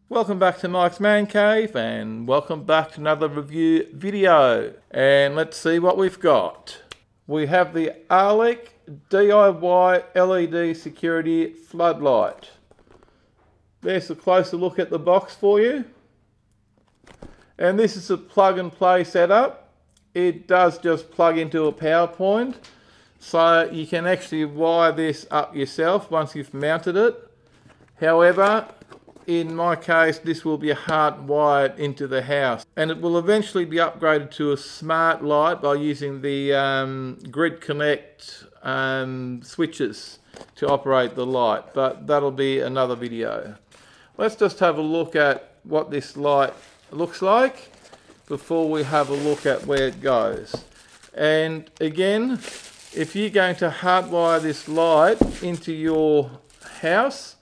Welcome back to Mike's Man Cave, and welcome back to another review video. And let's see what we've got. We have the Arlec DIY LED security floodlight. There's a closer look at the box for you. And this is a plug and play setup. It does just plug into a power point, so you can actually wire this up yourself once you've mounted it. However, in my case, this will be hardwired into the house, and it will eventually be upgraded to a smart light by using the Grid Connect switches to operate the light, but that'll be another video. Let's just have a look at what this light looks like before we have a look at where it goes. And again, if you're going to hardwire this light into your house,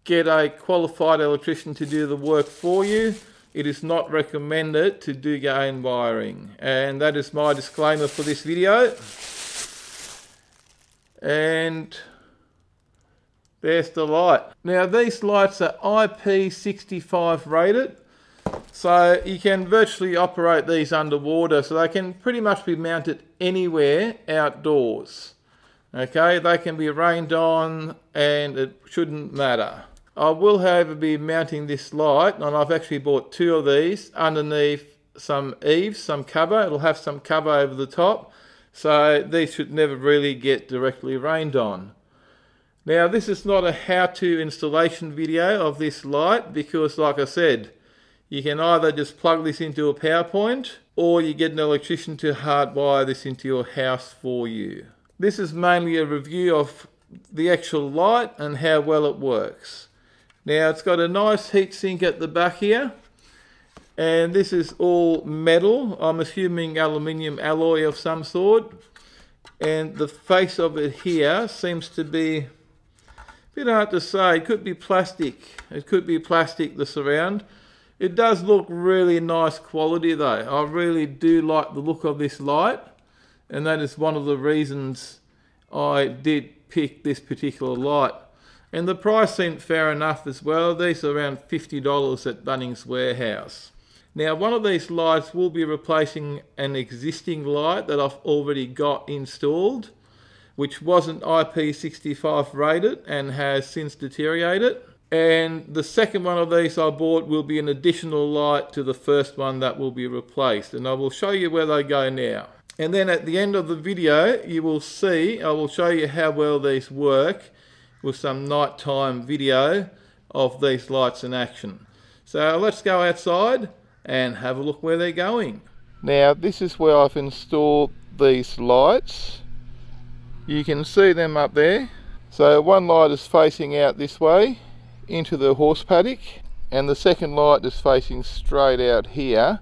get a qualified electrician to do the work for you. It is not recommended to do your own wiring. And that is my disclaimer for this video. And there's the light. Now these lights are IP65 rated, so you can virtually operate these underwater, so they can pretty much be mounted anywhere outdoors. Okay, they can be rained on and it shouldn't matter. I will, however, be mounting this light, and I've actually bought two of these underneath some eaves, some cover. It'll have some cover over the top, so these should never really get directly rained on. Now, this is not a how-to installation video of this light, because like I said, you can either just plug this into a power point, or you get an electrician to hardwire this into your house for you. This is mainly a review of the actual light and how well it works. Now, it's got a nice heatsink at the back here, and this is all metal. I'm assuming aluminium alloy of some sort, and the face of it here seems to be a bit hard to say. It could be plastic. It could be plastic, the surround. It does look really nice quality though. I really do like the look of this light, and that is one of the reasons I did pick this particular light. And the price seemed fair enough as well. These are around $50 at Bunnings warehouse. Now, one of these lights will be replacing an existing light that I've already got installed, which wasn't IP65 rated and has since deteriorated. And the second one of these I bought will be an additional light to the first one that will be replaced. And I will show you where they go now. And then at the end of the video, you will see, I will show you how well these work with some nighttime video of these lights in action. So let's go outside and have a look where they're going. Now, this is where I've installed these lights. You can see them up there. So one light is facing out this way into the horse paddock, and the second light is facing straight out here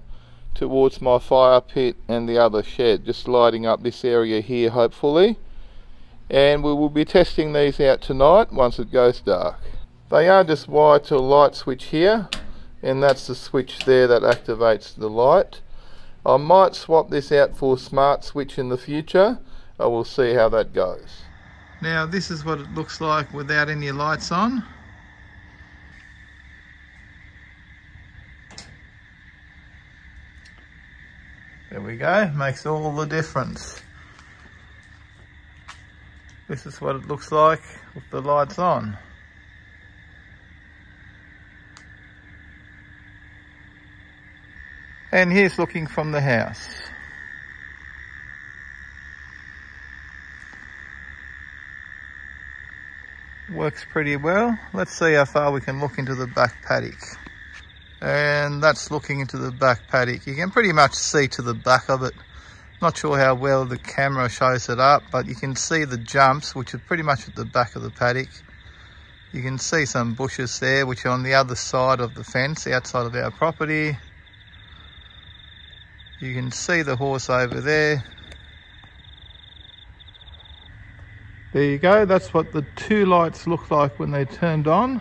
towards my fire pit and the other shed, just lighting up this area here hopefully. And we will be testing these out tonight once it goes dark. They are just wired to a light switch here, and that's the switch there that activates the light. I might swap this out for a smart switch in the future. I will see how that goes. Now, this is what it looks like without any lights on. There we go, makes all the difference. This is what it looks like with the lights on. And here's looking from the house. Works pretty well. Let's see how far we can look into the back paddock. And that's looking into the back paddock. You can pretty much see to the back of it. Not sure how well the camera shows it up, but you can see the jumps, which are pretty much at the back of the paddock. You can see some bushes there, which are on the other side of the fence, outside of our property. You can see the horse over there. There you go, that's what the two lights look like when they're turned on.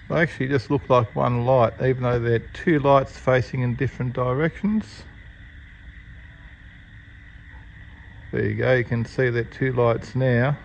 They actually just look like one light, even though they're two lights facing in different directions. There you go, you can see they're two lights now.